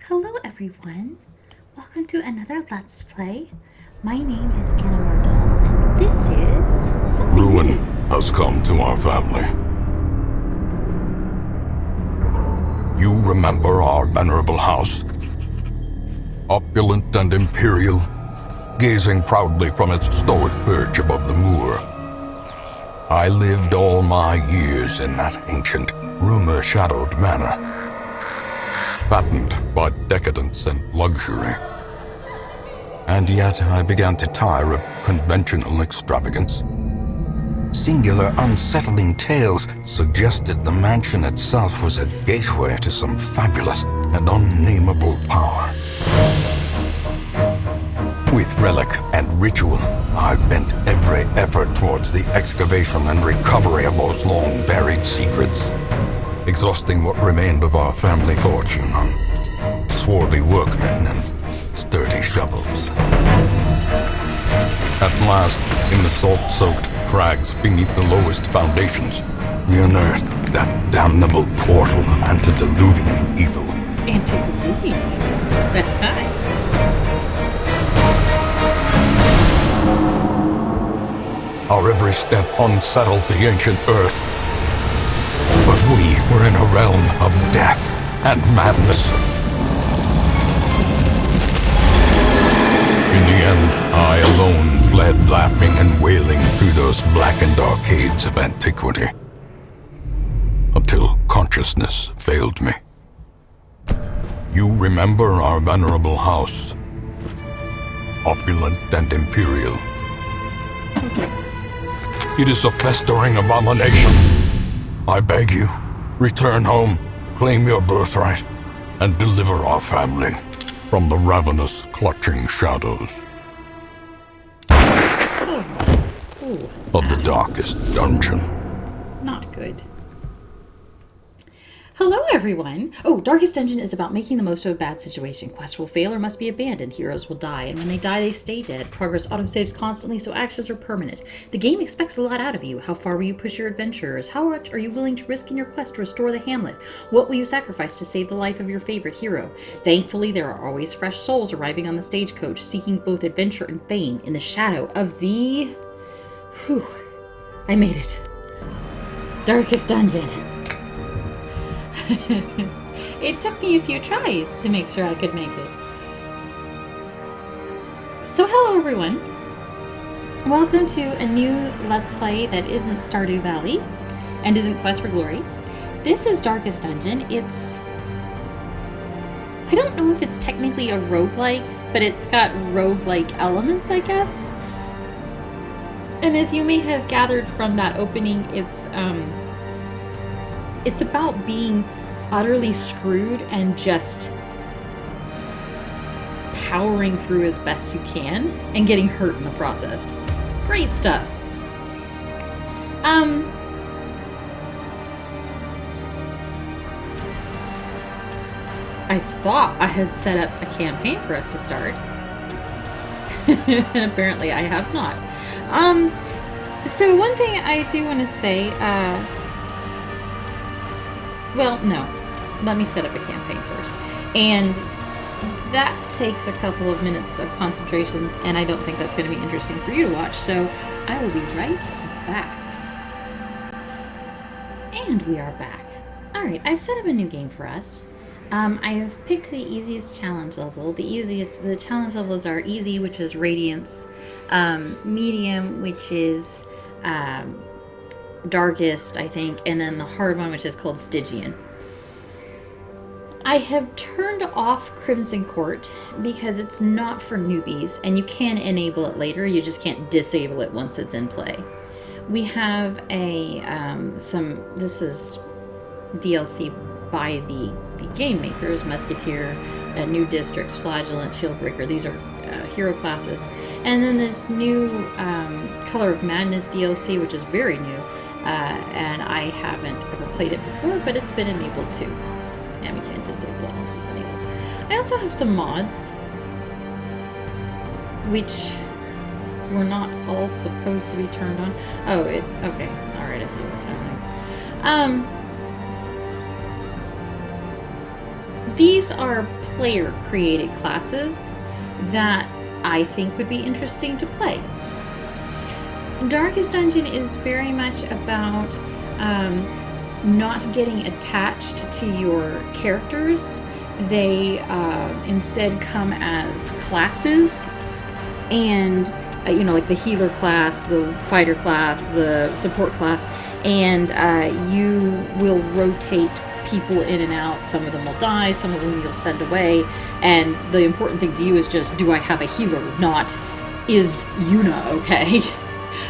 Hello everyone! Welcome to another Let's Play. My name is Anna Mordell, and this is something Ruin new. has come to our family. You remember our venerable house? Opulent and imperial, gazing proudly from its stoic perch above the moor. I lived all my years in that ancient, rumor-shadowed manor, fattened by decadence and luxury. And yet I began to tire of conventional extravagance. Singular, unsettling tales suggested the mansion itself was a gateway to some fabulous and unnameable power. With relic and ritual, I bent every effort towards the excavation and recovery of those long-buried secrets, exhausting what remained of our family fortune on swarthy workmen and sturdy shovels. At last, in the salt-soaked crags beneath the lowest foundations, we unearthed that damnable portal of antediluvian evil. Antediluvian? Best kind. Our every step unsettled the ancient earth. But we were in a realm of death and madness. In the end, I alone fled laughing and wailing through those blackened arcades of antiquity, until consciousness failed me. You remember our venerable house, opulent and imperial. It is a festering abomination. I beg you, return home, claim your birthright, and deliver our family from the ravenous, clutching shadows Ooh, of the darkest dungeon. not good. Hello everyone! Oh, Darkest Dungeon is about making the most of a bad situation. Quests will fail or must be abandoned. Heroes will die, and when they die, they stay dead. Progress autosaves constantly, so actions are permanent. The game expects a lot out of you. How far will you push your adventurers? How much are you willing to risk in your quest to restore the hamlet? What will you sacrifice to save the life of your favorite hero? Thankfully, there are always fresh souls arriving on the stagecoach, seeking both adventure and fame in the shadow of the... Whew. I made it. Darkest Dungeon. It took me a few tries to make sure I could make it. So hello everyone. Welcome to a new Let's Play that isn't Stardew Valley and isn't Quest for Glory. This is Darkest Dungeon. I don't know if it's technically a roguelike, but it's got roguelike elements, I guess. And as you may have gathered from that opening, it's about being utterly screwed and just powering through as best you can and getting hurt in the process. Great stuff. I thought I had set up a campaign for us to start. And apparently I have not. So one thing I do want to say, well, no. Let me set up a campaign first. And that takes a couple of minutes of concentration, and I don't think that's going to be interesting for you to watch, so I will be right back. And we are back. Alright, I've set up a new game for us. I have picked the easiest challenge level. The challenge levels are easy, which is Radiance, medium, which is darkest, I think, and then the hard one, which is called Stygian. I have turned off Crimson Court because it's not for newbies, and you can enable it later, you just can't disable it once it's in play. We have a, this is DLC by the game makers, Musketeer, New Districts, Flagellant, Shieldbreaker, these are hero classes. And then this new Color of Madness DLC, which is very new, and I haven't ever played it before, but it's been enabled too. And we can't disable it once it's enabled. I also have some mods, which were not all supposed to be turned on. Oh, okay. Alright, I see what's happening. these are player-created classes that I think would be interesting to play. Darkest Dungeon is very much about not getting attached to your characters. They instead come as classes, and like the healer class, the fighter class, the support class, and you will rotate people in and out. Some of them will die, some of them you'll send away, and the important thing to you is just, do I have a healer? Not, is Yuna okay?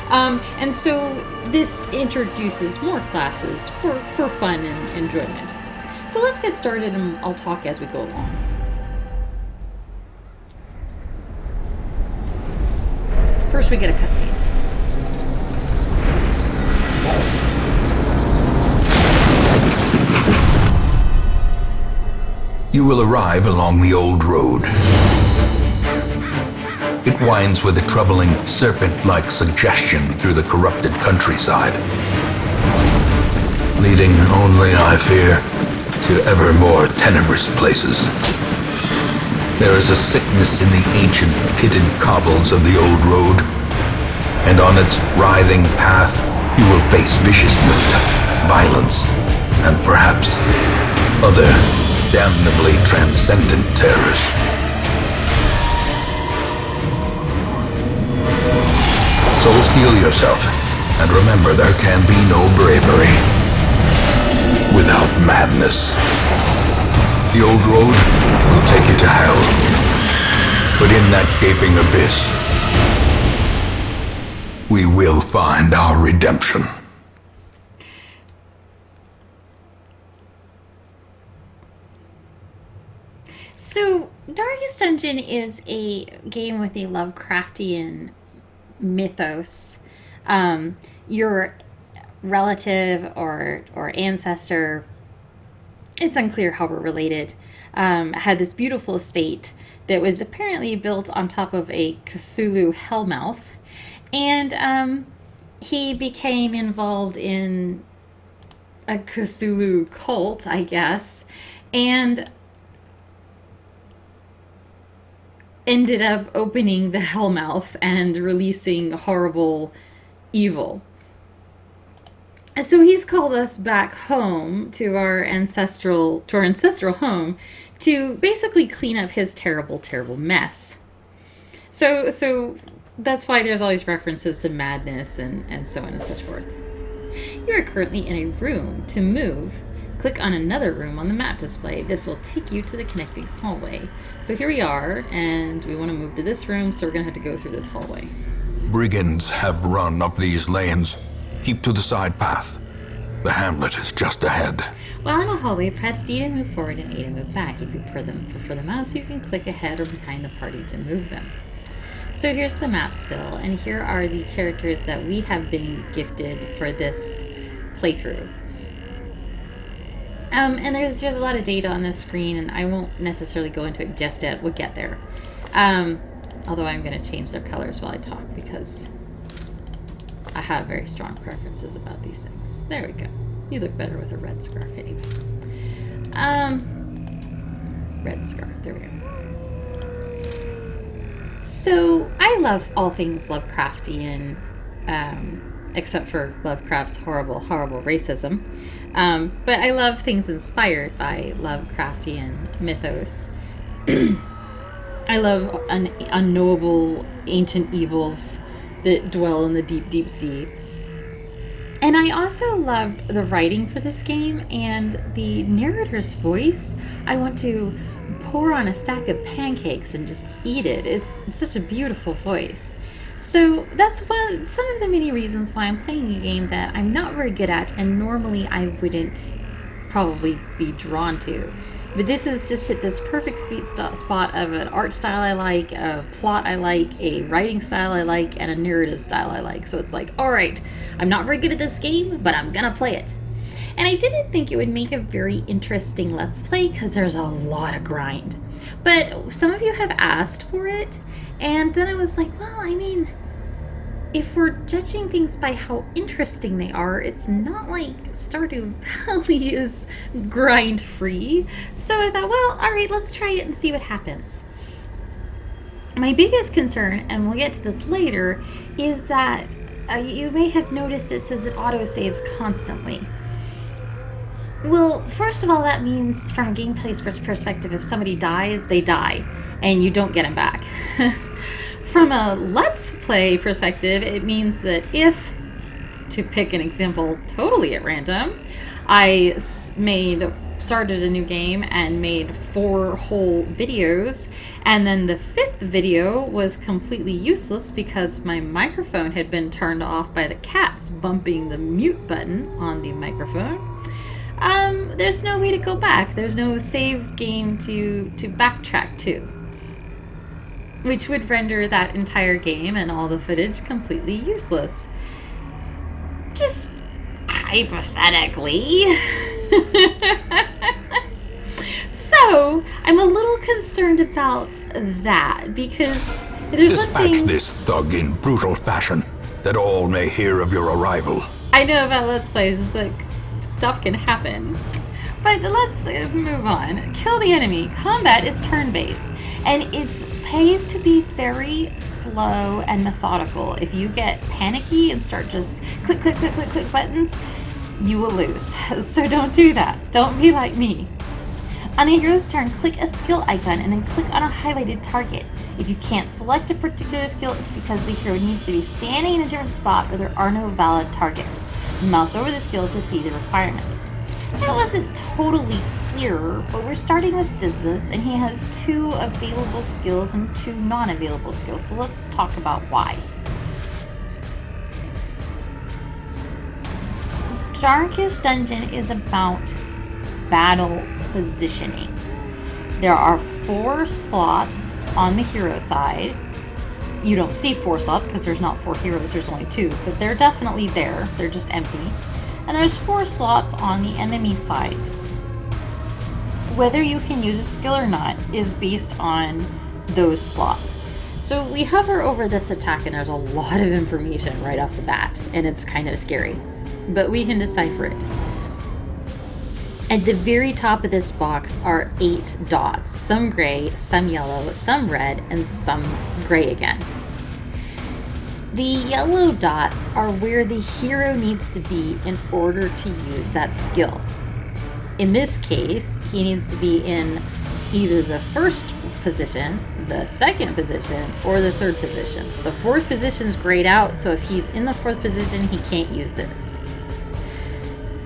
And so this introduces more classes for fun and enjoyment. So let's get started, and I'll talk as we go along. First we get a cutscene. You will arrive along the old road. It winds with a troubling, serpent-like suggestion through the corrupted countryside, leading only, I fear, to ever more tenebrous places. There is a sickness in the ancient pitted cobbles of the old road, and on its writhing path you will face viciousness, violence, and perhaps other damnably transcendent terrors. So steel yourself, and remember, there can be no bravery without madness. The old road will take you to hell, but in that gaping abyss, we will find our redemption. So, Darkest Dungeon is a game with a Lovecraftian mythos. Your relative or ancestor, it's unclear how we're related, had this beautiful estate that was apparently built on top of a Cthulhu hellmouth, and he became involved in a Cthulhu cult, I guess, and ended up opening the hellmouth and releasing horrible evil. So he's called us back home to our ancestral home to basically clean up his terrible mess. So that's why there's all these references to madness and so on and so forth. You are currently in a room. To move, click on another room on the map display. This will take you to the connecting hallway. So here we are, and we want to move to this room, so we're going to have to go through this hallway. Brigands have run up these lanes. Keep to the side path. The hamlet is just ahead. While in a hallway, press D to move forward and A to move back. If you prefer the mouse, you can click ahead or behind the party to move them. So here's the map still, and here are the characters that we have been gifted for this playthrough. And there's a lot of data on this screen, and I won't necessarily go into it just yet. We'll get there. Although I'm going to change their colors while I talk, because I have very strong preferences about these things. There we go. You look better with a red scarf anyway. Red scarf. There we go. So I love all things Lovecraftian, except for Lovecraft's horrible racism. But I love things inspired by Lovecraftian mythos. I love unknowable ancient evils that dwell in the deep sea. And I also love the writing for this game and the narrator's voice. I want to pour on a stack of pancakes and just eat it. It's such a beautiful voice. So that's some of the many reasons why I'm playing a game that I'm not very good at and normally I wouldn't probably be drawn to. But this has just hit this perfect sweet spot of an art style I like, a plot I like, a writing style I like, and a narrative style I like. So it's like, all right, I'm not very good at this game, but I'm gonna play it. And I didn't think it would make a very interesting Let's Play because there's a lot of grind. But some of you have asked for it, and then I was like, well, I mean, if we're judging things by how interesting they are, it's not like Stardew Valley is grind free. So I thought, well, alright, let's try it and see what happens. My biggest concern, and we'll get to this later, is that you may have noticed it says it autosaves constantly. Well, first of all, that means from a gameplay perspective, if somebody dies, they die, and you don't get them back. From a Let's Play perspective, it means that if, to pick an example totally at random, I started a new game and made 4 whole videos, and then the 5th video was completely useless because my microphone had been turned off by the cats bumping the mute button on the microphone. There's no way to go back. There's no save game to backtrack to, which would render that entire game and all the footage completely useless. Just hypothetically. So, I'm a little concerned about that, because there's Dispatch this thug in brutal fashion, that all may hear of your arrival. I know about Let's Plays, it's like, stuff can happen. But let's move on. Kill the enemy. Combat is turn-based, and it pays to be very slow and methodical. If you get panicky and start just click, click, click, click, click buttons, you will lose. So don't do that. Don't be like me. On a hero's turn, click a skill icon and then click on a highlighted target. If you can't select a particular skill, it's because the hero needs to be standing in a different spot or there are no valid targets. Mouse over the skill to see the requirements. That wasn't totally clear, but we're starting with Dismas, and he has 2 available skills and 2 non-available skills, so let's talk about why. Darkest Dungeon is about battle positioning. There are 4 slots on the hero side. You don't see 4 slots because there's not 4 heroes, there's only 2, but they're definitely there. They're just empty. And there's 4 slots on the enemy side. Whether you can use a skill or not is based on those slots. So we hover over this attack and there's a lot of information right off the bat, and it's kind of scary, but we can decipher it. At the very top of this box are 8 dots, some gray, some yellow, some red, and some gray again. The yellow dots are where the hero needs to be in order to use that skill. In this case, he needs to be in either the first position, the second position, or the third position. The 4th position's grayed out, so if he's in the 4th position, he can't use this.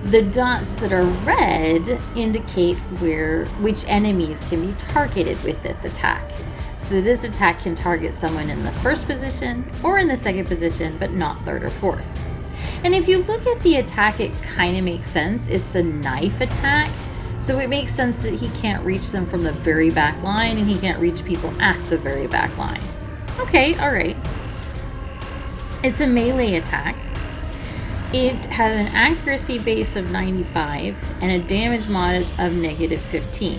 The dots that are red indicate which enemies can be targeted with this attack. So this attack can target someone in the 1st position or in the 2nd position, but not 3rd or 4th. And if you look at the attack, it kind of makes sense. It's a knife attack, so it makes sense that he can't reach them from the very back line and he can't reach people at the very back line. Okay, alright. It's a melee attack. It has an accuracy base of 95 and a damage mod of -15.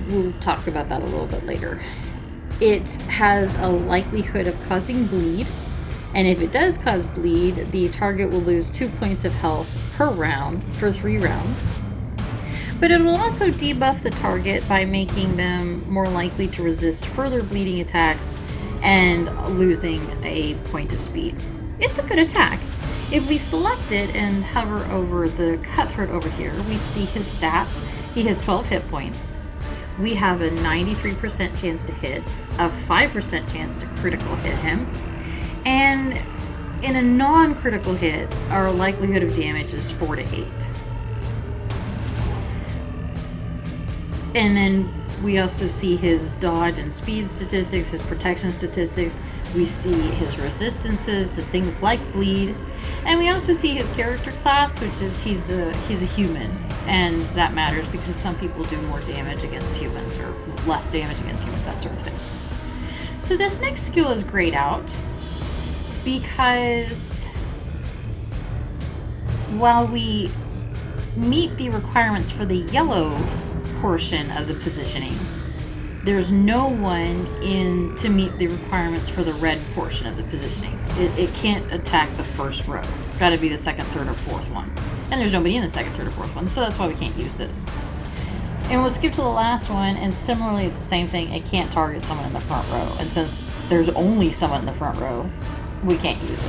We'll talk about that a little bit later. It has a likelihood of causing bleed, and if it does cause bleed, the target will lose 2 points of health per round for 3 rounds. But it will also debuff the target by making them more likely to resist further bleeding attacks and losing a point of speed. It's a good attack. If we select it and hover over the cutthroat over here, we see his stats. He has 12 hit points. We have a 93% chance to hit, a 5% chance to critical hit him, and in a non-critical hit, our likelihood of damage is 4 to 8. And then we also see his dodge and speed statistics, his protection statistics. We see his resistances to things like bleed, and we also see his character class, which is he's a human, and that matters because some people do more damage against humans or less damage against humans, that sort of thing. So this next skill is grayed out because while we meet the requirements for the yellow portion of the positioning, there's no one in to meet the requirements for the red portion of the positioning. It can't attack the first row. It's got to be the second, third, or fourth one. And there's nobody in the second, third, or fourth one, so that's why we can't use this. And we'll skip to the last one, and similarly, it's the same thing. It can't target someone in the front row. And since there's only someone in the front row, we can't use it.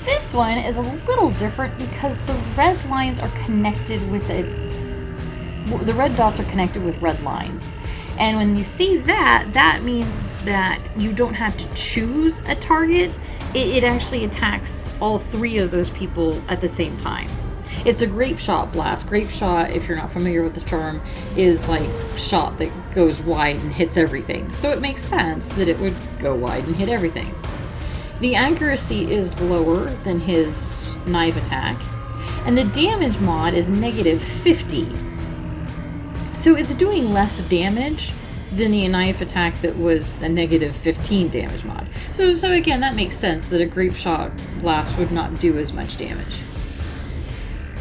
This one is a little different because the red lines are connected with the red dots are connected with red lines. And when you see that, that means that you don't have to choose a target. It actually attacks all three of those people at the same time. It's a grape shot blast. Grape shot, if you're not familiar with the term, is like shot that goes wide and hits everything. So it makes sense that it would go wide and hit everything. The accuracy is lower than his knife attack, and the damage mod is -50. So it's doing less damage than the knife attack that was a -15 damage mod. So again, that makes sense that a grape shot blast would not do as much damage.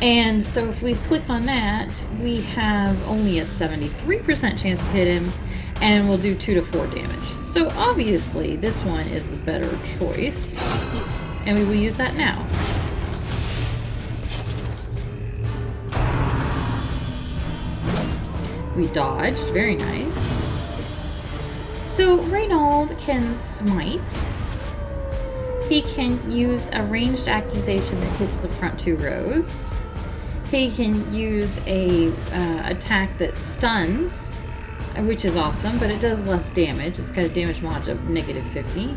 And so if we click on that, we have only a 73% chance to hit him, and we'll do 2 to 4 damage. So obviously this one is the better choice, and we will use that now. We dodged, very nice. So Reynauld can smite. He can use a ranged accusation that hits the front 2 rows. He can use a attack that stuns, which is awesome, but it does less damage. It's got a damage mod of -50.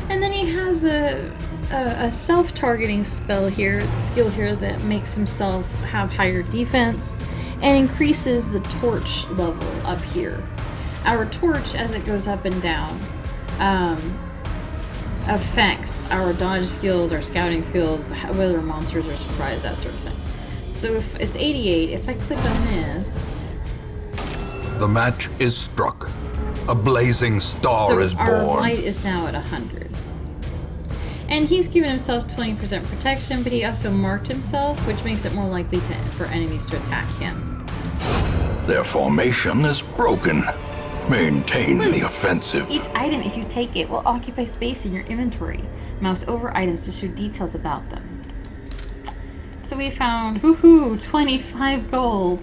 And then he has a self-targeting skill here that makes himself have higher defense and increases the torch level up here. Our torch, as it goes up and down, affects our dodge skills, our scouting skills, whether monsters are surprised, that sort of thing. So if it's 88, if I click on this... The match is struck. A blazing star is born. Our light is now at 100. And he's given himself 20% protection, but he also marked himself, which makes it more likely for enemies to attack him. Their formation is broken. Maintain the offensive. Each item, if you take it, will occupy space in your inventory. Mouse over items to show details about them. So we found, woohoo, 25 gold.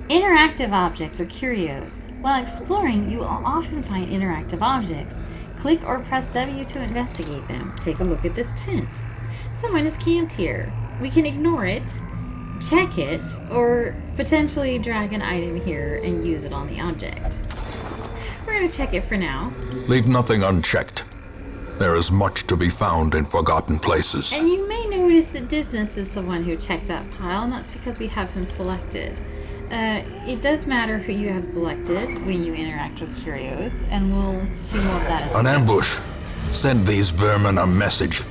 Interactive objects or curios. While exploring, you will often find interactive objects. Click or press W to investigate them. Take a look at this tent. Someone is camped here. We can ignore it, check it, or potentially drag an item here and use it on the object. We're going to check it for now. Leave nothing unchecked. There is much to be found in forgotten places. And you may notice that Dismas is the one who checked that pile, and that's because we have him selected. It does matter who you have selected when you interact with curios, and we'll see more of that as well. An ambush. Send these vermin a message.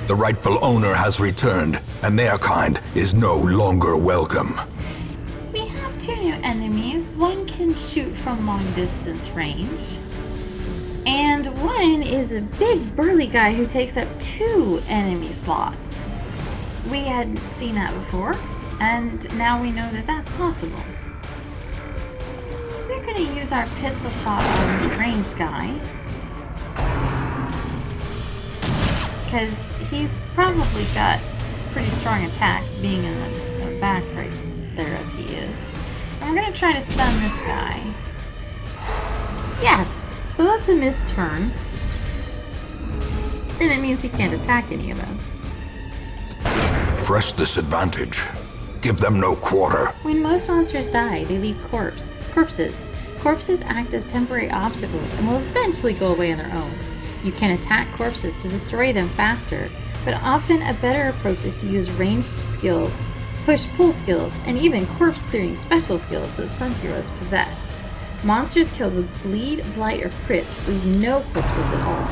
The rightful owner has returned, and their kind is no longer welcome. We have 2 new enemies. One can shoot from long distance range, and one is a big burly guy who takes up 2 enemy slots. We hadn't seen that before, and now we know that that's possible. We're going to use our pistol shot on the ranged guy, because he's probably got pretty strong attacks being in the back right there as he is. And we're going to try to stun this guy. Yes! So that's a missed turn. Then it means he can't attack any of us. Press this advantage. Give them no quarter. When most monsters die, they leave corpses. Corpses act as temporary obstacles and will eventually go away on their own. You can attack corpses to destroy them faster, but often a better approach is to use ranged skills, push-pull skills, and even corpse-clearing special skills that some heroes possess. Monsters killed with bleed, blight, or crits leave no corpses at all.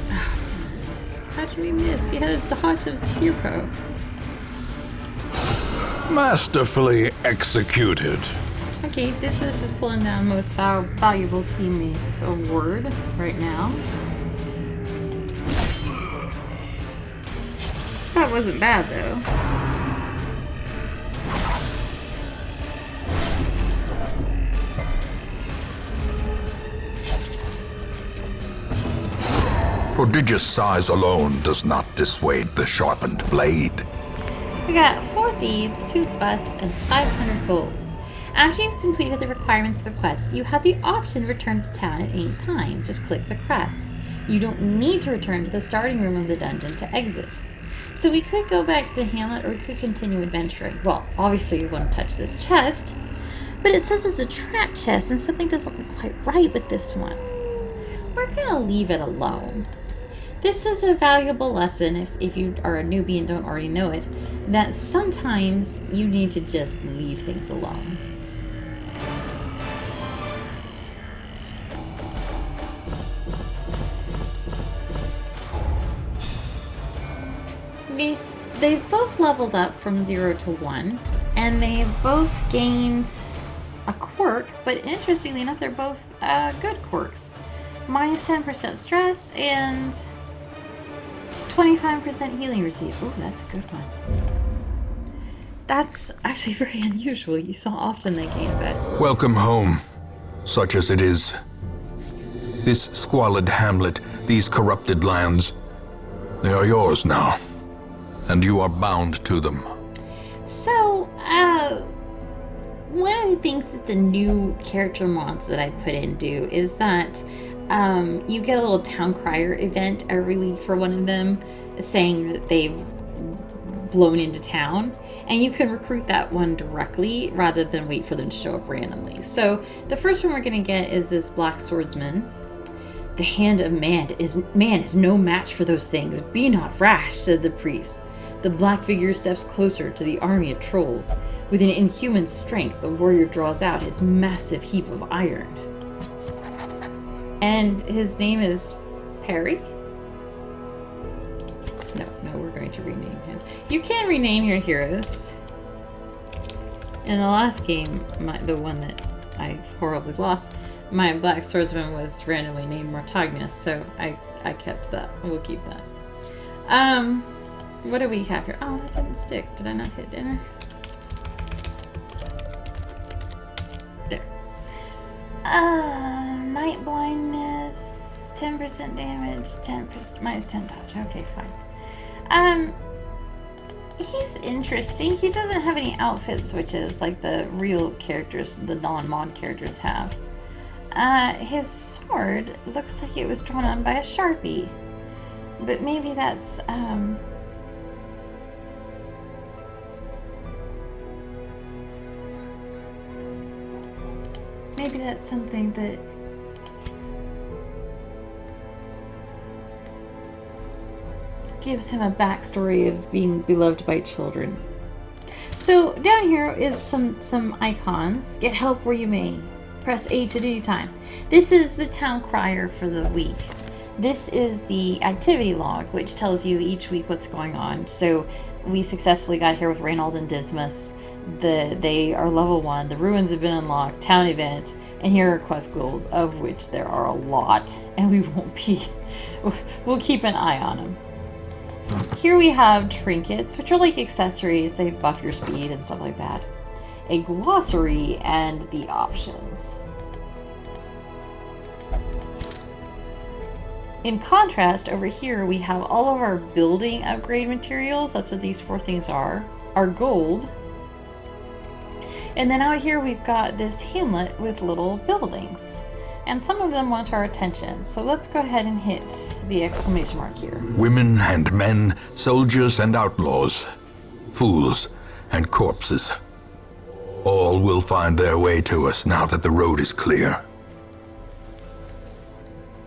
Oh, damn, we missed. How did we miss? He had a dodge of 0. Masterfully executed. Okay, Dismas is pulling down most valuable teammates award right now. That wasn't bad, though. Prodigious size alone does not dissuade the sharpened blade. We got 4 deeds, 2 busts, and 500 gold. After you've completed the requirements of a quest, you have the option to return to town at any time. Just click the crest. You don't need to return to the starting room of the dungeon to exit. So we could go back to the hamlet, or we could continue adventuring. Well, obviously you want to touch this chest, but it says it's a trap chest, and something doesn't look quite right with this one. We're gonna leave it alone. This is a valuable lesson, if you are a newbie and don't already know it, that sometimes you need to just leave things alone. They've both leveled up from 0 to 1, and they've both gained a quirk, but interestingly enough, they're both good quirks. Minus 10% stress and 25% healing received. Ooh, that's a good one. That's actually very unusual. You saw often they gain that. Welcome home, such as it is. This squalid hamlet, these corrupted lands, they are yours now, and you are bound to them. So, one of the things that the new character mods that I put in do is that you get a little town crier event every week for one of them, saying that they've blown into town, and you can recruit that one directly rather than wait for them to show up randomly. So the first one we're going to get is this black swordsman. The hand of man is no match for those things. Be not rash, said the priest. The black figure steps closer to the army of trolls. With an inhuman strength, the warrior draws out his massive heap of iron. And his name is Perry? No, we're going to rename him. You can rename your heroes. In the last game, the one that I horribly lost, my black swordsman was randomly named Mortagna, so I kept that. We'll keep that. What do we have here? Oh, that didn't stick. Did I not hit enter? There. Night blindness, 10% damage, 10% minus 10 dodge. Okay, fine. He's interesting. He doesn't have any outfit switches like the real characters, the non-mod characters have. His sword looks like it was drawn on by a Sharpie. But maybe that's, maybe that's something that gives him a backstory of being beloved by children. So down here is some icons. Get help where you may. Press H at any time. This is the town crier for the week. This is the activity log, which tells you each week what's going on. So we successfully got here with Reynald and Dismas. They are level 1. The ruins have been unlocked. Town event. And here are quest goals, of which there are a lot. And we'll keep an eye on them. Here we have trinkets, which are like accessories. They buff your speed and stuff like that. A glossary and the options. In contrast, over here we have all of our building upgrade materials. That's what these 4 things are. Our gold. And then out here we've got this hamlet with little buildings. And some of them want our attention. So let's go ahead and hit the exclamation mark here. Women and men, soldiers and outlaws, fools and corpses. All will find their way to us now that the road is clear.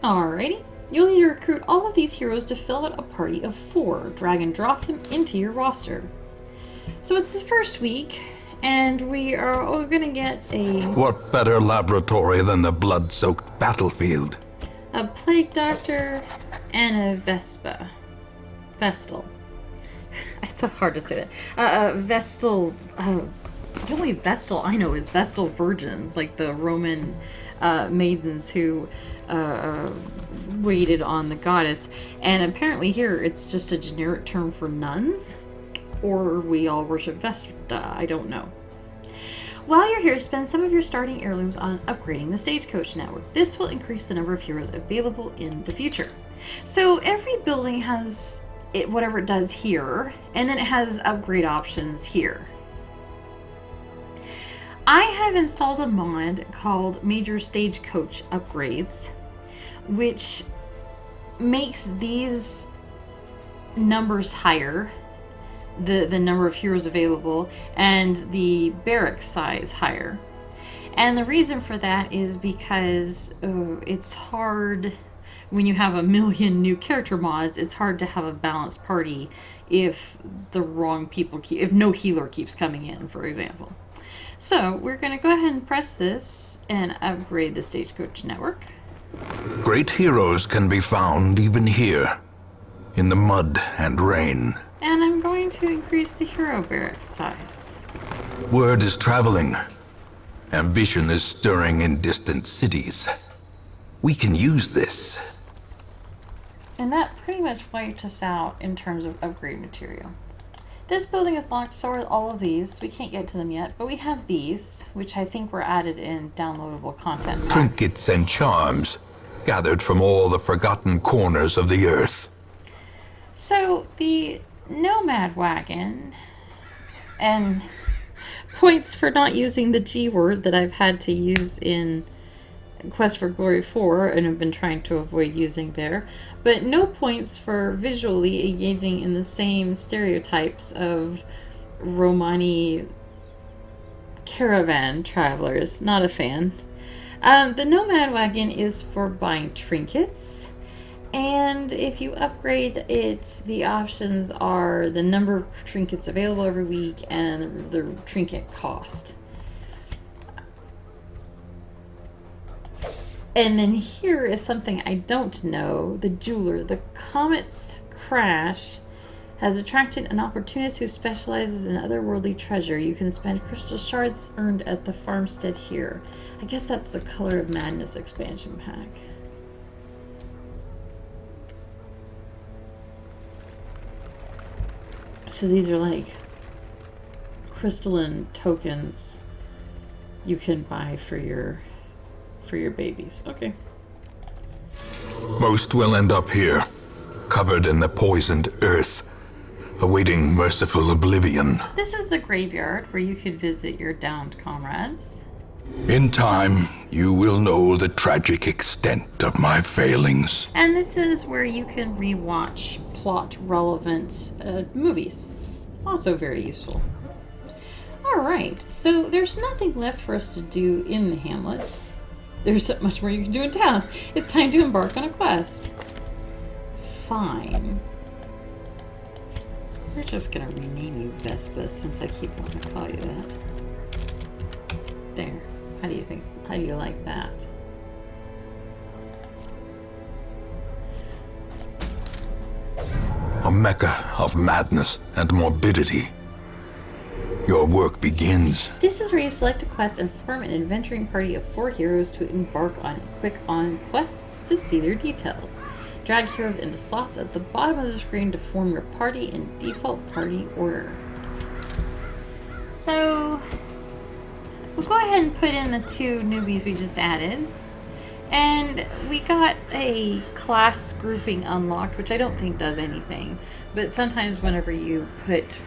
Alrighty. You'll need to recruit all of these heroes to fill out a party of 4. Drag and drop them into your roster. So it's the first week, and we are all going to get a... What better laboratory than the blood-soaked battlefield? A plague doctor and a Vespa. Vestal. It's so hard to say that. Vestal... the only Vestal I know is Vestal virgins, like the Roman maidens who waited on the goddess. And apparently here it's just a generic term for nuns, or we all worship Vesta. I don't know. While you're here, spend some of your starting heirlooms on upgrading the Stagecoach network. This will increase the number of heroes available in the future. So every building has whatever it does here, and then it has upgrade options here. I have installed a mod called Major Stagecoach Upgrades, which makes these numbers higher, the number of heroes available, and the barrack size higher. And the reason for that is because it's hard when you have a million new character mods. It's hard to have a balanced party if the wrong people if no healer keeps coming in, for example. So we're going to go ahead and press this and upgrade the Stagecoach network. Great heroes can be found even here, in the mud and rain. And I'm going to increase the hero barrack size. Word is traveling. Ambition is stirring in distant cities. We can use this. And that pretty much wiped us out in terms of upgrade material. This building is locked, so are all of these. We can't get to them yet, but we have these, which I think were added in downloadable content packs. Trinkets and charms, gathered from all the forgotten corners of the earth. So, the Nomad Wagon, and points for not using the G word that I've had to use in Quest for Glory 4 and have been trying to avoid using there, but no points for visually engaging in the same stereotypes of Romani caravan travelers. Not a fan. The Nomad Wagon is for buying trinkets, and if you upgrade it, the options are the number of trinkets available every week and the trinket cost. And then here is something I don't know. The jeweler. The comet's crash has attracted an opportunist who specializes in otherworldly treasure. You can spend crystal shards earned at the farmstead here. I guess that's the Color of Madness expansion pack. So these are like crystalline tokens you can buy for your babies. Okay. Most will end up here, covered in the poisoned earth, awaiting merciful oblivion. This is the graveyard where you could visit your downed comrades. In time, you will know the tragic extent of my failings. And this is where you can rewatch plot-relevant movies. Also very useful. Alright, so there's nothing left for us to do in the hamlet. There's much more you can do in town. It's time to embark on a quest. Fine. We're just gonna rename you Vespa since I keep wanting to call you that. There. How do you think? How do you like that? A mecca of madness and morbidity. Your work begins. This is where you select a quest and form an adventuring party of 4 heroes to embark on quick quests to see their details. Drag heroes into slots at the bottom of the screen to form your party in default party order. So, we'll go ahead and put in the 2 newbies we just added. And we got a class grouping unlocked, which I don't think does anything. But sometimes whenever you put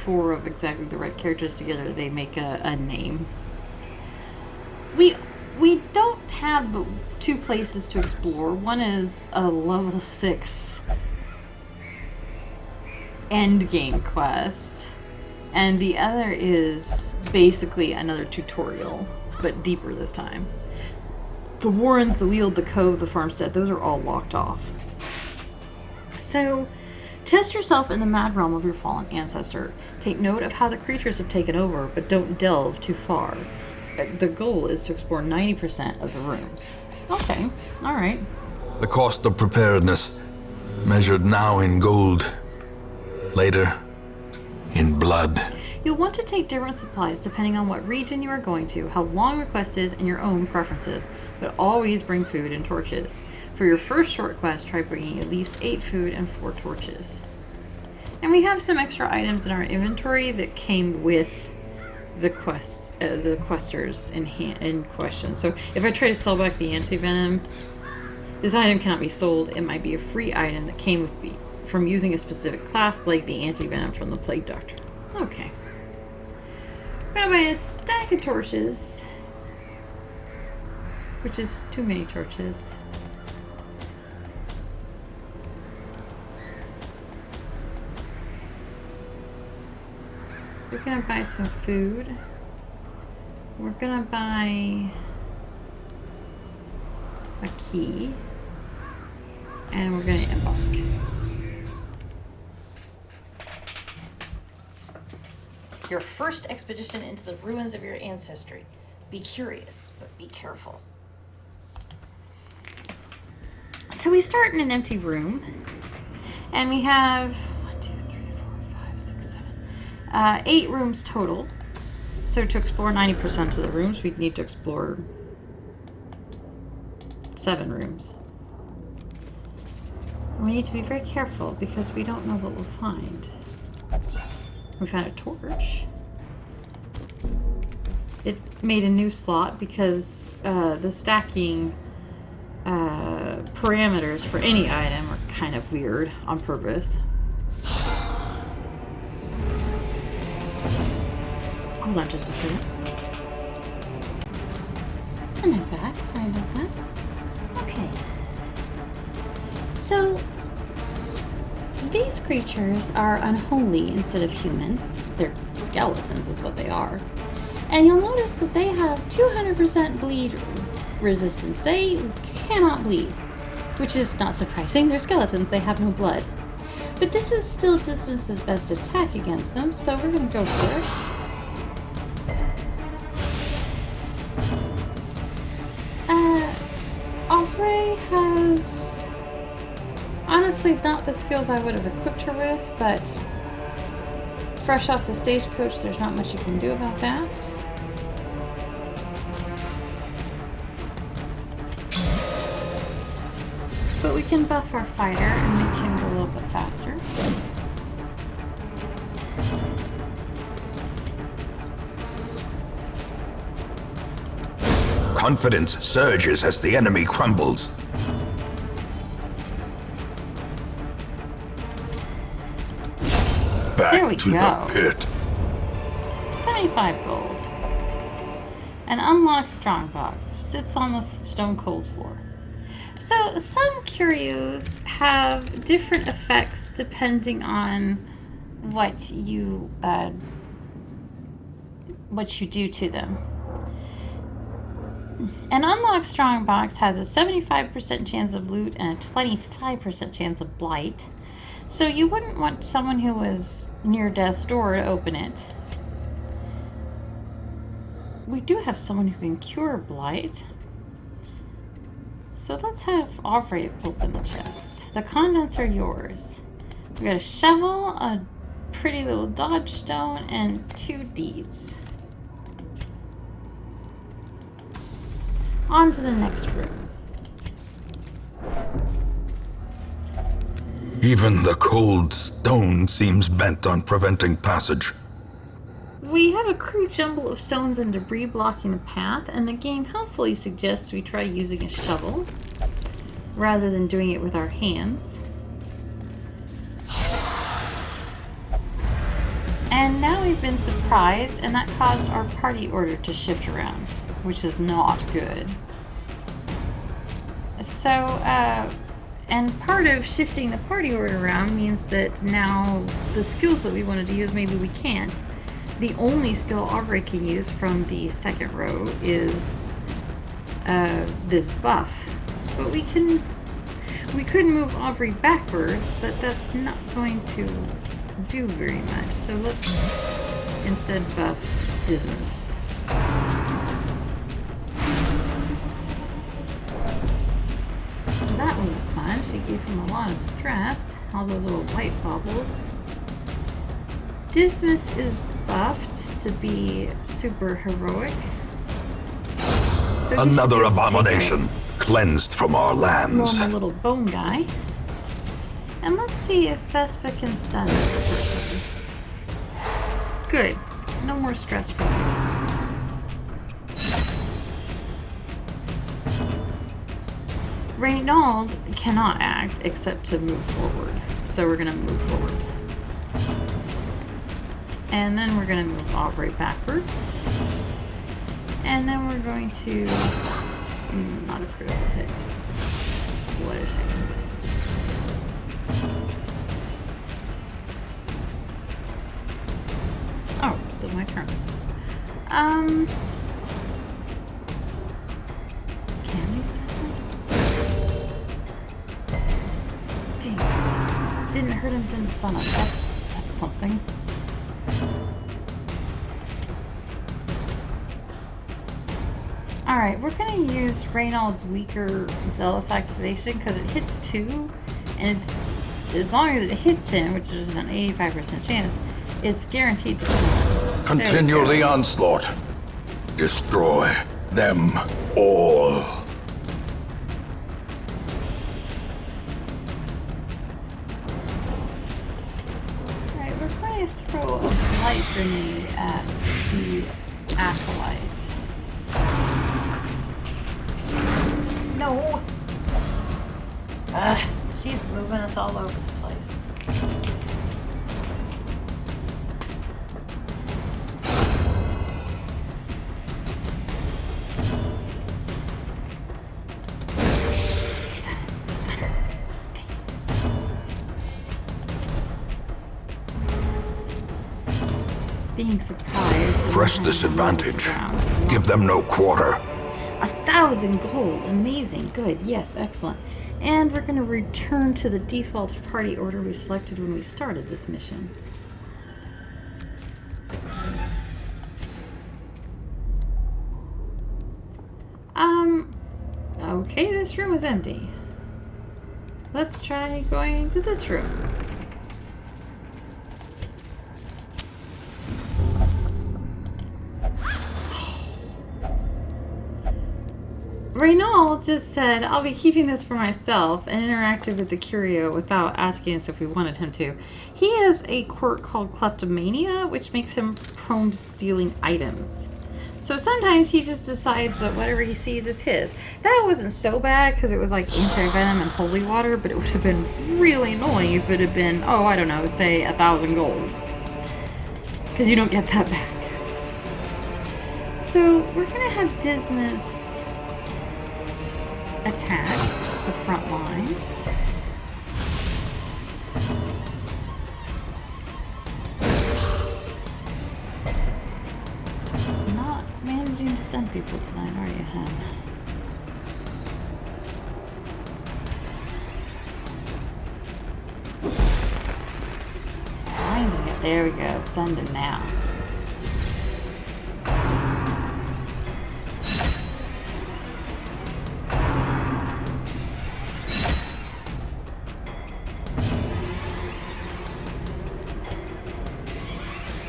4 of exactly the right characters together, they make a name. We don't have but 2 places to explore. One is a level 6 endgame quest, and the other is basically another tutorial, but deeper this time. The Warrens, the Weald, the Cove, the Farmstead, those are all locked off. So, test yourself in the mad realm of your fallen ancestor. Take note of how the creatures have taken over, but don't delve too far. The goal is to explore 90% of the rooms. Okay, alright. The cost of preparedness, measured now in gold, later in blood. You'll want to take different supplies depending on what region you are going to, how long the quest is, and your own preferences, but always bring food and torches. For your first short quest, try bringing at least 8 food and 4 torches. And we have some extra items in our inventory that came with the questers in question. So if I try to sell back the anti-venom, this item cannot be sold. It might be a free item that came with from using a specific class, like the anti-venom from the Plague Doctor. Okay. I'm gonna buy a stack of torches, which is too many torches. We're gonna buy some food. We're gonna buy a key. And we're gonna embark. Your first expedition into the ruins of your ancestry. Be curious, but be careful. So we start in an empty room. And we have 8 rooms total. So to explore 90% of the rooms, we'd need to explore 7 rooms. And we need to be very careful because we don't know what we'll find. We found a torch. It made a new slot because the stacking parameters for any item are kind of weird on purpose. Hold on just a second. And I'm back. Sorry about that. Okay. So, these creatures are unholy instead of human. They're skeletons is what they are. And you'll notice that they have 200% bleed resistance. They cannot bleed, which is not surprising. They're skeletons. They have no blood. But this is still Dismas's best attack against them, so we're going to go for it. Offray has honestly not the skills I would have equipped her with, but fresh off the stagecoach, there's not much you can do about that. But we can buff our fighter and make him go a little bit faster. Confidence surges as the enemy crumbles. There we Back to go. the pit. 75 gold. An unlocked strongbox sits on the stone cold floor. So some curios have different effects depending on what you do to them. An unlocked strongbox has a 75% chance of loot and a 25% chance of blight. So you wouldn't want someone who was near death's door to open it. We do have someone who can cure blight. So let's have Offray open the chest. The contents are yours. We got a shovel, a pretty little dodge stone, and 2 deeds. On to the next room. Even the cold stone seems bent on preventing passage. We have a crude jumble of stones and debris blocking the path, and the game helpfully suggests we try using a shovel rather than doing it with our hands. And now we've been surprised, and that caused our party order to shift around, which is not good. So, and part of shifting the party order around means that now the skills that we wanted to use, maybe we can't. The only skill Aubrey can use from the second row is this buff. But we could move Aubrey backwards, but that's not going to do very much. So let's instead buff Dismas. That wasn't fun. She gave him a lot of stress. All those little white baubles. Dismas is buffed to be super heroic. So he should be Another able to take abomination cleansed from our a lands. normal little bone guy. And let's see if Vespa can stun this person. Good. No more stress for me. Reynald cannot act except to move forward. So we're going to move forward. And then we're going to move Aubrey backwards. And then we're going to... not a critical hit. What a shame. Oh, it's still my turn. Can we stun him? Dang. Didn't hurt him, didn't stun him. That's something. Alright, we're gonna use Reynald's weaker Zealous Accusation because it hits 2, and it's as long as it hits him, which is an 85% chance, it's guaranteed to kill him. Continue the onslaught. Destroy them all. Alright, we're going to throw a light grenade at the acolyte. No! She's moving us all over the place. Stun it. Being surprised. Press disadvantage. Give them no quarter. 1,000 gold. Amazing. Good. Yes. Excellent. And we're going to return to the default party order we selected when we started this mission. Okay, this room is empty. Let's try going to this room. Reynald just said, I'll be keeping this for myself, and interacted with the curio without asking us if we wanted him to. He has a quirk called kleptomania, which makes him prone to stealing items. So sometimes he just decides that whatever he sees is his. That wasn't so bad because it was like anti-venom and holy water, but it would have been really annoying if it had been, oh, I don't know, say 1,000 gold. Because you don't get that back. So we're going to have Dismas attack the front line. Not managing to stun people tonight, are you, hun? Finding it. There we go. Stunned him now.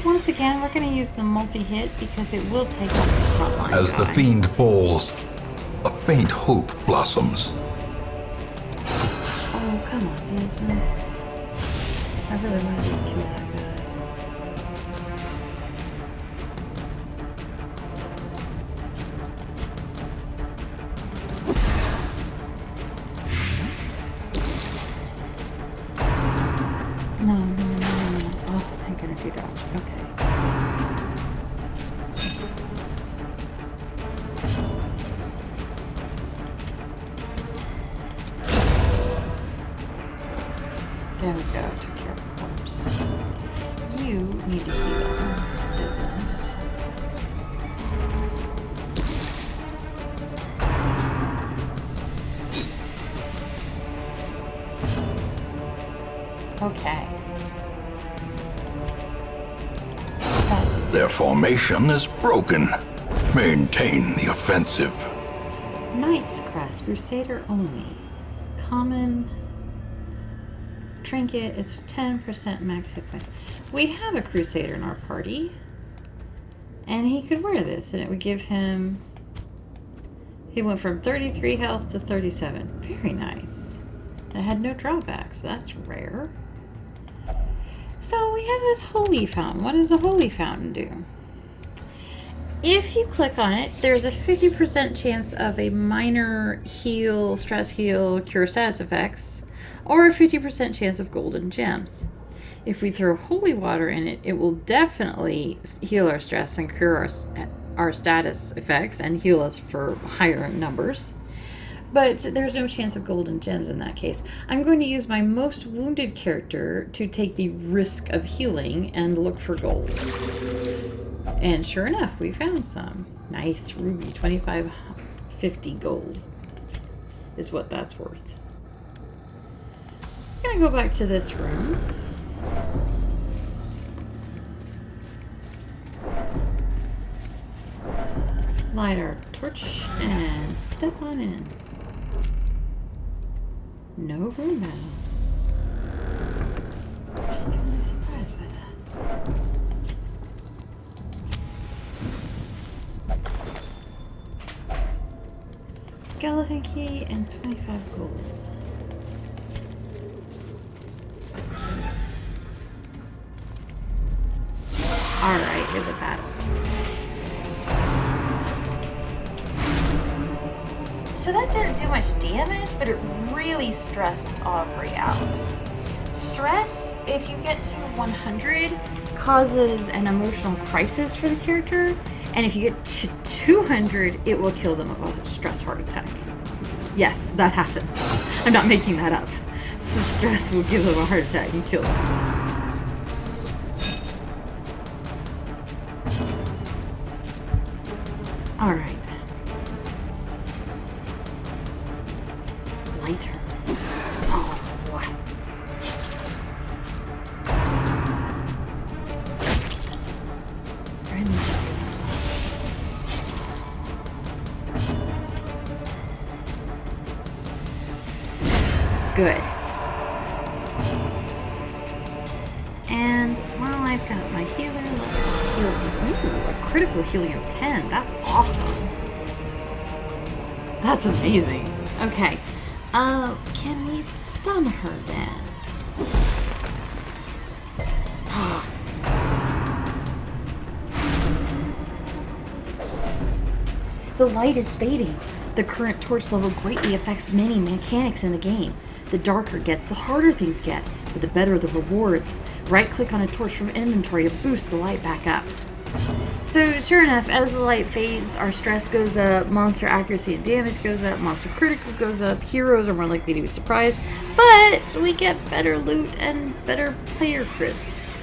Once again, we're going to use the multi-hit because it will take out the front line. As the guy. fiend falls, a faint hope blossoms. Oh, come on, Dismas. I really wanted to kill that guy. No. Oh, thank goodness he dodged. Okay. There we go. Took care of the corpse. You need to heal Dismas. Okay. Their formation is broken. Maintain the offensive. Knight's Crest, Crusader only. Common trinket, it's 10% max hit points. We have a Crusader in our party. And he could wear this, and it would give him... He went from 33 health to 37. Very nice. And it had no drawbacks. That's rare. So we have this holy fountain. What does a holy fountain do? If you click on it, there's a 50% chance of a minor heal, stress heal, cure status effects, or a 50% chance of golden gems. If we throw holy water in it, it will definitely heal our stress and cure our status effects and heal us for higher numbers. But there's no chance of golden gems in that case. I'm going to use my most wounded character to take the risk of healing and look for gold. And sure enough, we found some. Nice ruby, 2550 gold is what that's worth. I'm gonna go back to this room. Light our torch and step on in. No room battle. I'm really surprised by that. Skeleton key and 25 gold. Alright, here's a battle. So that didn't do much damage, but it really stressed Aubrey out. Stress, if you get to 100, causes an emotional crisis for the character, and if you get to 200, it will kill them of a stress heart attack. Yes, that happens. I'm not making that up. So stress will give them a heart attack and kill them. Alright. Lighter. Oh. Good. And while I've got my healer, let's heal this. Ooh, a critical healing of 10. That's awesome. That's amazing. Okay. Can we stun her then? The light is fading. The current torch level greatly affects many mechanics in the game. The darker it gets, the harder things get, but the better the rewards. Right-click on a torch from inventory to boost the light back up. So, sure enough, as the light fades, our stress goes up, monster accuracy and damage goes up, monster critical goes up, heroes are more likely to be surprised, but we get better loot and better player crits.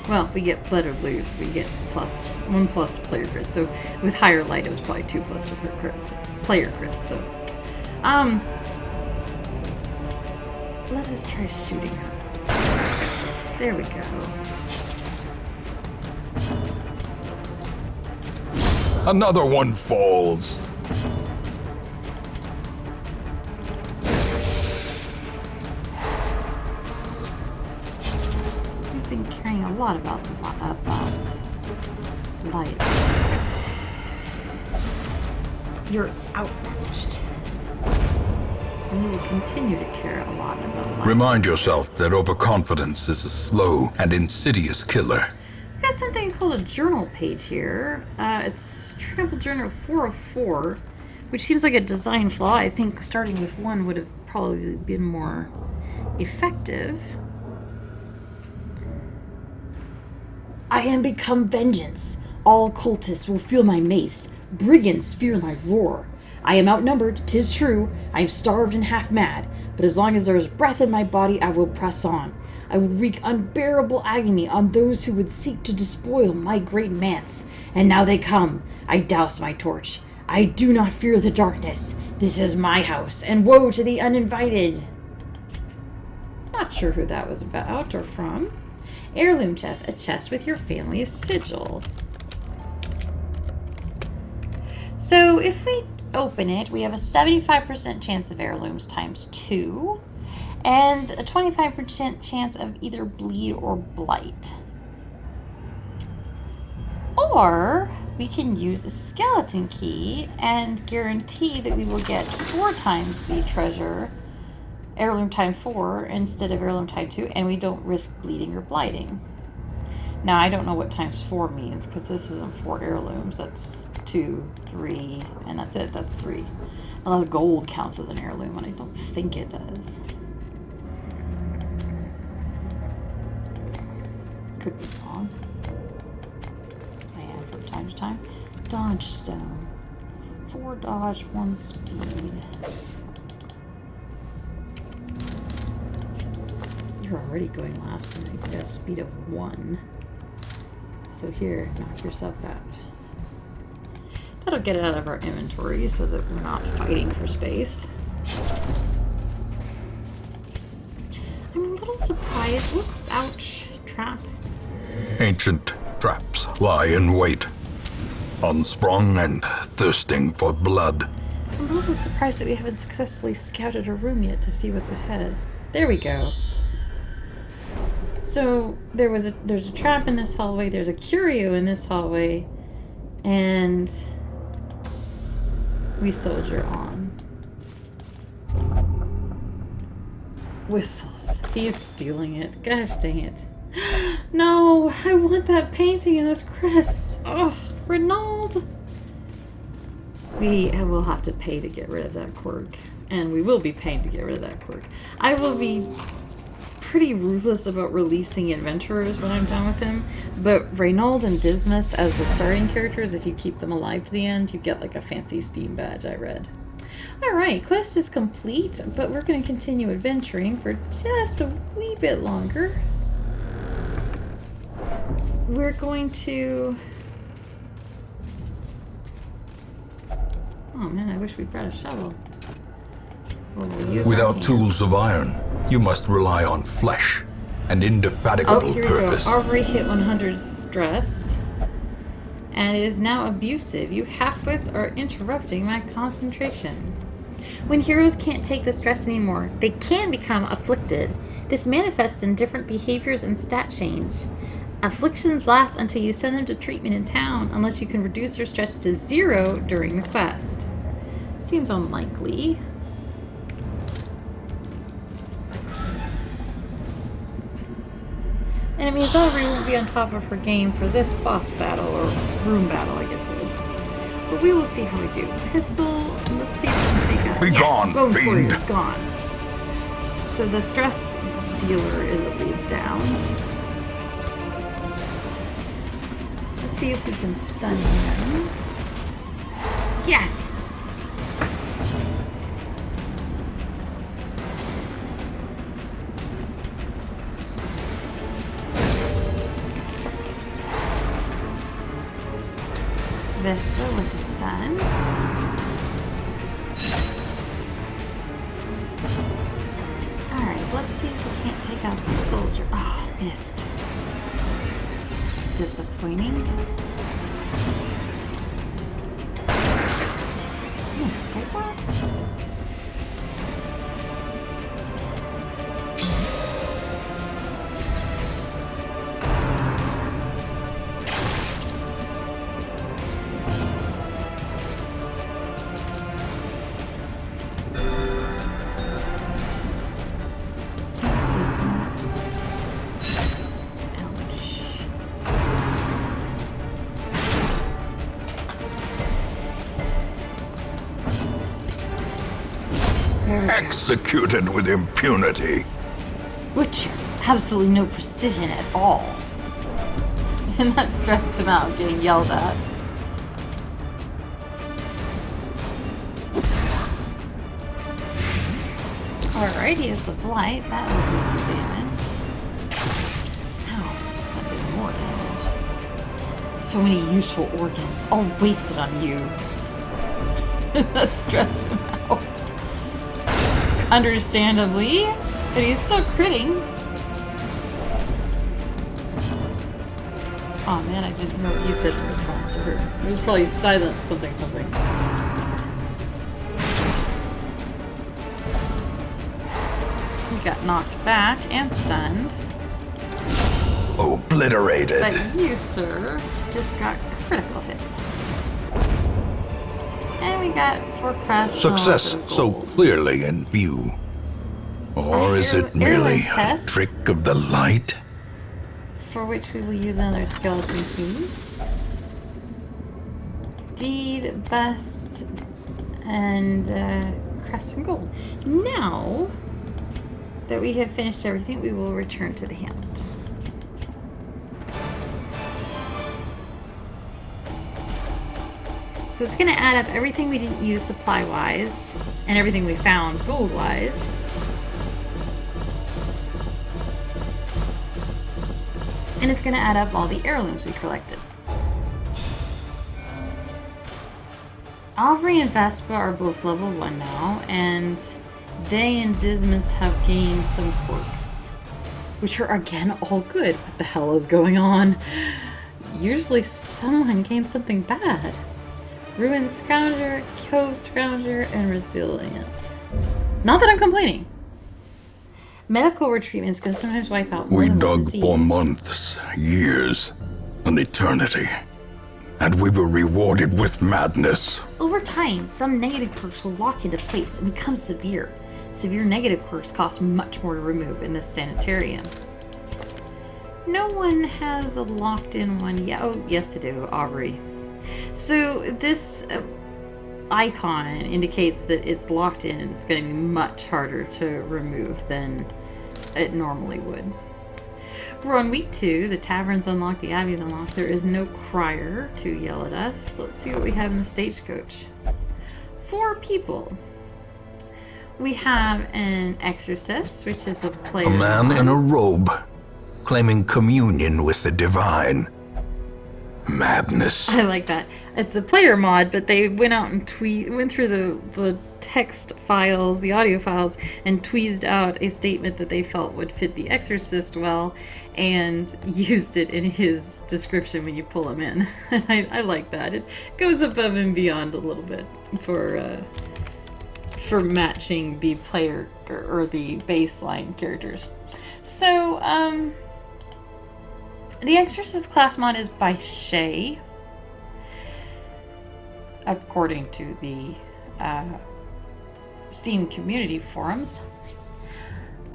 Well, we get better loot, we get +1+ to player crits, so with higher light it was probably 2+ to player crits, so... let us try shooting her. There we go. Another one falls. We've been caring a lot about light. You're outmatched. And we will continue to care a lot about light. Remind yourself that overconfidence is a slow and insidious killer. I've got something called a journal page here. It's Trample Journal 404, which seems like a design flaw. I think starting with 1 would have probably been more effective. I am become vengeance. All cultists will feel my mace. Brigands fear my roar. I am outnumbered, 'tis true. I am starved and half mad. But as long as there is breath in my body, I will press on. I will wreak unbearable agony on those who would seek to despoil my great manse. And now they come. I douse my torch. I do not fear the darkness. This is my house, and woe to the uninvited. Not sure who that was about or from. Heirloom chest, a chest with your family's sigil. So if we open it, we have a 75% chance of heirlooms times 2. And a 25% chance of either bleed or blight. Or we can use a skeleton key and guarantee that we will get 4 times the treasure, heirloom time 4 instead of heirloom time 2, and we don't risk bleeding or blighting. Now, I don't know what times 4 means, because this isn't 4 heirlooms. That's 2, 3, and that's it. That's 3. Unless gold counts as an heirloom, and I don't think it does. Could be wrong. I am from time to time. Dodge stone. 4 dodge, 1 speed. You're already going last, and you've got a speed of 1. So here, knock yourself out. That'll get it out of our inventory so that we're not fighting for space. I'm a little surprised. Whoops, ouch. Trap. Ancient traps lie in wait, unsprung and thirsting for blood. I'm a little surprised that we haven't successfully scouted a room yet to see what's ahead. There we go. So there's a trap in this hallway, there's a curio in this hallway, and we soldier on. Whistles. He's stealing it. Gosh dang it. No, I want that painting and those crests. Oh, Renaud. We will have to pay to get rid of that quirk. And we will be paying to get rid of that quirk. I will be pretty ruthless about releasing adventurers when I'm done with him, but Renaud and Dismas as the starting characters, if you keep them alive to the end, you get like a fancy Steam badge, I read. Alright, quest is complete, but we're going to continue adventuring for just a wee bit longer. We're going to... Oh man, I wish we brought a shovel. We'll use Without tools of iron, you must rely on flesh and indefatigable Oh, here purpose. we go. Already hit 100 stress. And it is now abusive. You half-wits are interrupting my concentration. When heroes can't take the stress anymore, they can become afflicted. This manifests in different behaviors and stat change. Afflictions last until you send them to treatment in town, unless you can reduce their stress to 0 during the quest. Seems unlikely. And it means Ellery won't be on top of her game for this boss battle, or room battle, I guess it is. But we will see how we do. Pistol, let's see if we can take out. Be Yes, gone, bone fiend. warrior, gone. So the stress dealer is at least down. Let's see if we can stun him. Yes! Vesper with a stun. Alright, let's see if we can't take out the soldier. Oh, missed. It's disappointing. Four? Executed with impunity. Butcher. Absolutely no precision at all. And that stressed him out, getting yelled at. Alright, he has a blight. That will do some damage. Ow, that did more damage. So many useful organs, all wasted on you. That stressed him out. Understandably, but he's still critting. Oh man, I didn't know what you said in response to her. It was probably silence something something. He got knocked back and stunned. Obliterated. But you, sir, just got critical hit. And we got 4 crafts. Success so clearly in view. Or is it merely a test? trick of the light? For which we will use another skeleton key. Deed, best, and crafts and gold. Now that we have finished everything, we will return to the hamlet. So it's going to add up everything we didn't use supply-wise and everything we found gold-wise. And it's going to add up all the heirlooms we collected. Aubrey and Vespa are both level 1 now, and they and Dismas have gained some quirks, which are again all good. What the hell is going on? Usually someone gains something bad. Ruined Scrounger, Cove Scrounger, and Resilient. Not that I'm complaining. Medical retreatments can sometimes wipe out more We than one dug disease. for months, years, an eternity. And we were rewarded with madness. Over time, some negative quirks will lock into place and become severe. Severe negative quirks cost much more to remove in this sanitarium. No one has a locked-in one yet. Oh, yes, they do. Aubrey. So this icon indicates that it's locked in and it's going to be much harder to remove than it normally would. We're on week 2. The tavern's unlocked. The abbey's unlocked. There is no crier to yell at us. Let's see what we have in the stagecoach. 4 people. We have an exorcist, which is a player. A man in a robe, claiming communion with the divine. Madness. I like that. It's a player mod, but they went out and went through the text files, the audio files, and tweezed out a statement that they felt would fit the exorcist well, and used it in his description when you pull him in. I like that. It goes above and beyond a little bit for matching the player or the baseline characters. So, the Exorcist class mod is by Shay, according to the Steam community forums.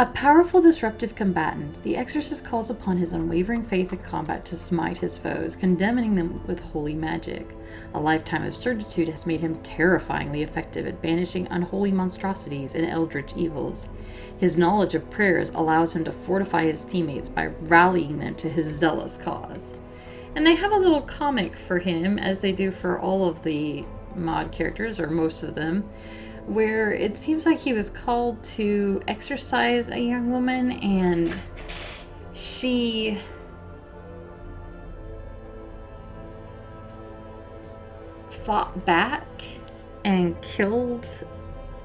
A powerful disruptive combatant, the Exorcist calls upon his unwavering faith in combat to smite his foes, condemning them with holy magic. A lifetime of certitude has made him terrifyingly effective at banishing unholy monstrosities and eldritch evils. His knowledge of prayers allows him to fortify his teammates by rallying them to his zealous cause. And they have a little comic for him, as they do for all of the mod characters, or most of them, where it seems like he was called to exorcise a young woman, and she fought back and killed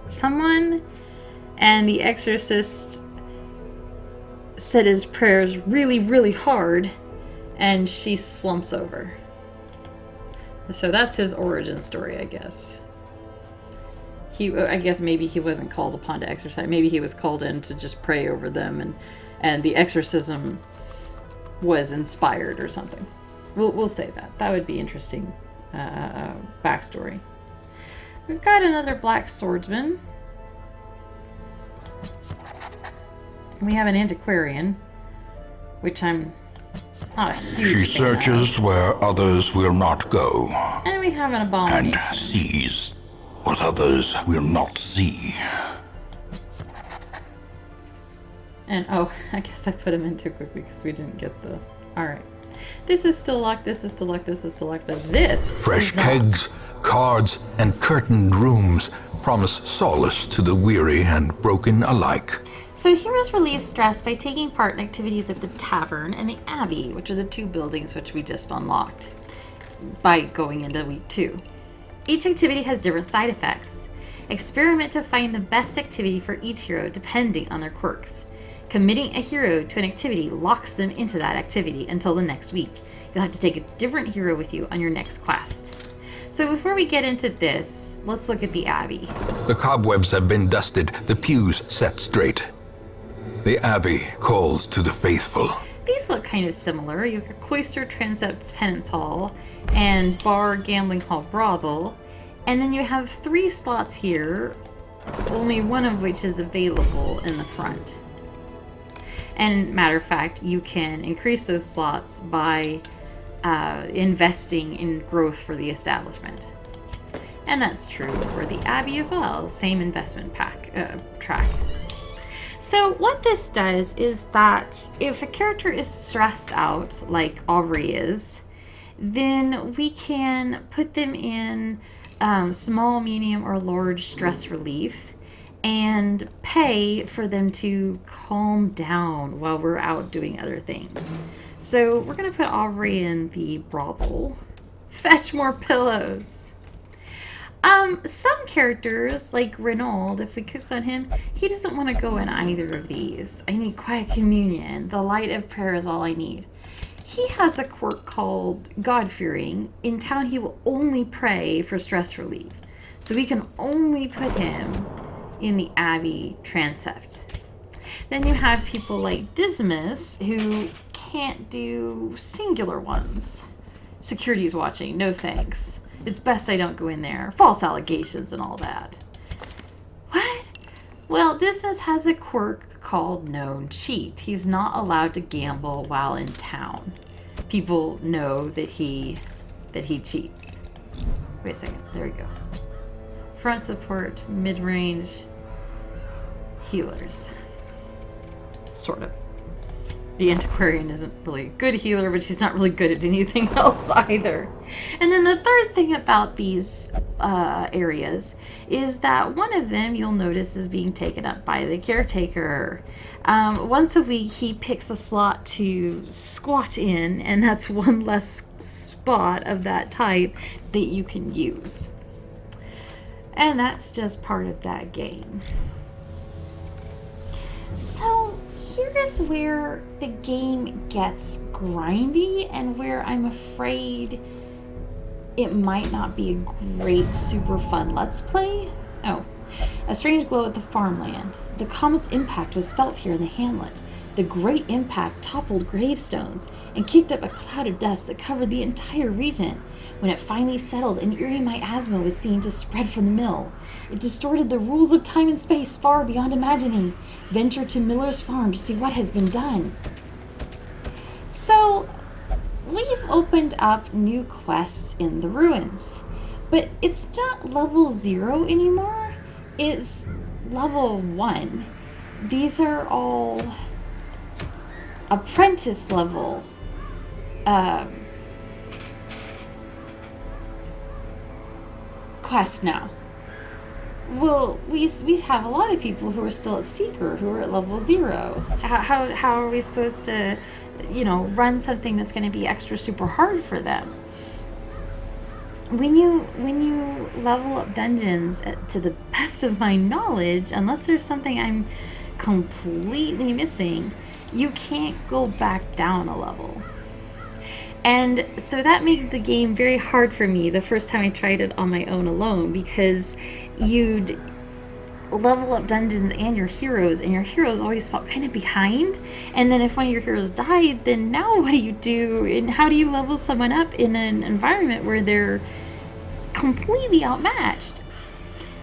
someone, and the exorcist said his prayers really, really hard, and she slumps over. So that's his origin story, I guess. I guess maybe he wasn't called upon to exorcise. Maybe he was called in to just pray over them, and the exorcism was inspired or something. We'll say that. That would be interesting backstory. We've got another black swordsman. We have an antiquarian, which I'm not a huge She fan searches where others will not go, of. And we have an and abomination. sees what others will not see. And oh, I guess I put him in too quickly because we didn't get the... Alright. This is still locked, this is still locked, this is still locked, but this Fresh is not. kegs, cards, and curtained rooms promise solace to the weary and broken alike. So heroes relieve stress by taking part in activities at the tavern and the abbey, which are the 2 buildings which we just unlocked by going into week 2. Each activity has different side effects. Experiment to find the best activity for each hero depending on their quirks. Committing a hero to an activity locks them into that activity until the next week. You'll have to take a different hero with you on your next quest. So before we get into this, let's look at the abbey. The cobwebs have been dusted, the pews set straight. The abbey calls to the faithful. These these look kind of similar. You have Cloister Transept Penance Hall and Bar Gambling Hall Brothel. And then you have 3 slots here, only one of which is available in the front. And matter of fact, you can increase those slots by investing in growth for the establishment. And that's true for the Abbey as well, same investment track. So what this does is that if a character is stressed out, like Aubrey is, then we can put them in small, medium, or large stress relief and pay for them to calm down while we're out doing other things. So we're going to put Aubrey in the brothel. Fetch more pillows. Some characters, like Renaud, if we click on him, he doesn't want to go in either of these. I need quiet communion. The light of prayer is all I need. He has a quirk called God-fearing. In town, he will only pray for stress relief. So we can only put him in the Abbey transept. Then you have people like Dismas, who can't do singular ones. Security's watching, no thanks. It's best I don't go in there. False allegations and all that. What? Well, Dismas has a quirk called Known Cheat. He's not allowed to gamble while in town. People know that he cheats. Wait a second. There we go. Front support, mid-range, healers. Sort of. The Antiquarian isn't really a good healer, but she's not really good at anything else either. And then the third thing about these areas is that one of them, you'll notice, is being taken up by the caretaker. Once a week, he picks a slot to squat in, and that's one less spot of that type that you can use. And that's just part of that game. So here's where the game gets grindy and where I'm afraid it might not be a great, super fun Let's Play. Oh, a strange glow at the farmland. The comet's impact was felt here in the hamlet. The great impact toppled gravestones and kicked up a cloud of dust that covered the entire region. When it finally settled, an eerie miasma was seen to spread from the mill. It distorted the rules of time and space far beyond imagining. Venture to Miller's farm to see what has been done. So, we've opened up new quests in the ruins. But it's not level 0 anymore. It's level 1. These are all apprentice level quests now. Well, we have a lot of people who are still at Seeker, who are at level 0. How are we supposed to, run something that's going to be extra super hard for them? When you level up dungeons, to the best of my knowledge, unless there's something I'm completely missing, you can't go back down a level. And so that made the game very hard for me the first time I tried it on my own alone, because you'd level up dungeons and your heroes always felt kind of behind. And then if one of your heroes died, then now what do you do? And how do you level someone up in an environment where they're completely outmatched?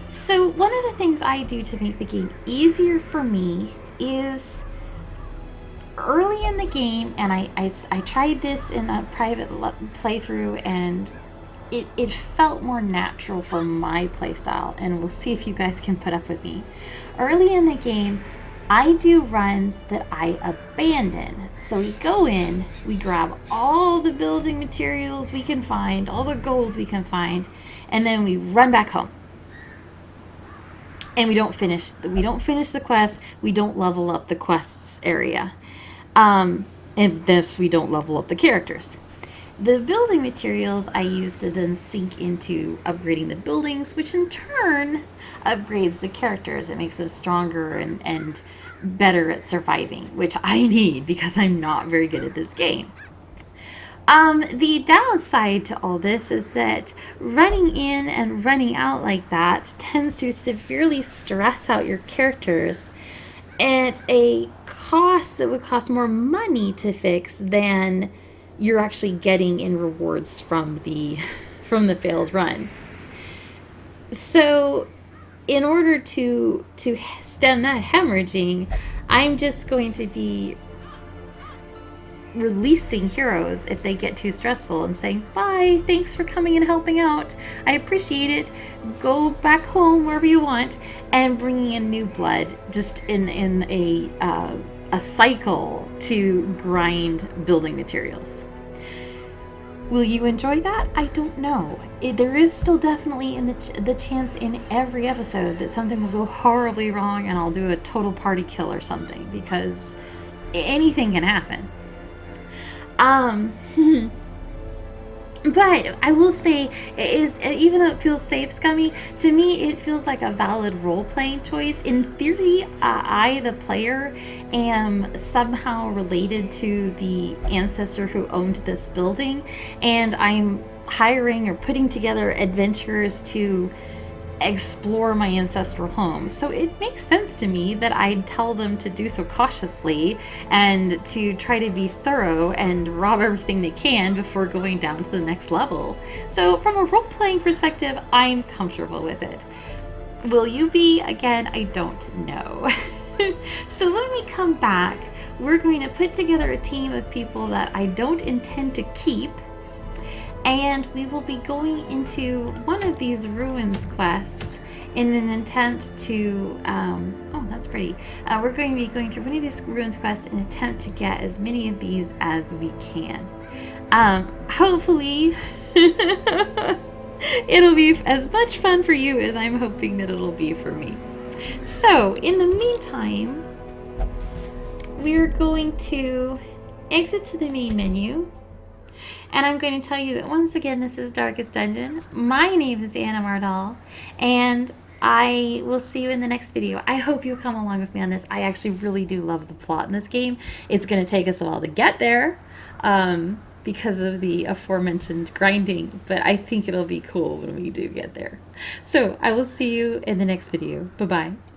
So one of the things I do to make the game easier for me is early in the game, and I tried this in a private playthrough, and it felt more natural for my playstyle, and we'll see if you guys can put up with me. Early in the game, I do runs that I abandon. So we go in, we grab all the building materials we can find, all the gold we can find, and then we run back home. And we don't finish the quest, we don't level up the quests area. And thus we don't level up the characters. The building materials I use to then sink into upgrading the buildings, which in turn upgrades the characters. It makes them stronger and better at surviving, which I need because I'm not very good at this game. The downside to all this is that running in and running out like that tends to severely stress out your characters at a costs that would cost more money to fix than you're actually getting in rewards from the failed run. So in order to stem that hemorrhaging, I'm just going to be releasing heroes if they get too stressful and saying, bye, thanks for coming and helping out, I appreciate it, go back home wherever you want, and bringing in new blood just in a cycle to grind building materials. Will you enjoy that? I don't know. There is still definitely the chance in every episode that something will go horribly wrong and I'll do a total party kill or something, because anything can happen. But I will say, even though it feels safe, Scummy, to me it feels like a valid role-playing choice. In theory, I, the player, am somehow related to the ancestor who owned this building, and I'm hiring or putting together adventurers to explore my ancestral home. So it makes sense to me that I'd tell them to do so cautiously and to try to be thorough and rob everything they can before going down to the next level. So from a role-playing perspective, I'm comfortable with it. Will you be? Again, I don't know. So when we come back, we're going to put together a team of people that I don't intend to keep, and we will be going into one of these ruins quests in an attempt to, oh, that's pretty. We're going to be going through one of these ruins quests in an attempt to get as many of these as we can. Hopefully, it'll be as much fun for you as I'm hoping that it'll be for me. So, in the meantime, we're going to exit to the main menu. And I'm going to tell you that once again, this is Darkest Dungeon. My name is Anna Mardal, and I will see you in the next video. I hope you'll come along with me on this. I actually really do love the plot in this game. It's going to take us a while to get there because of the aforementioned grinding, but I think it'll be cool when we do get there. So I will see you in the next video. Bye-bye.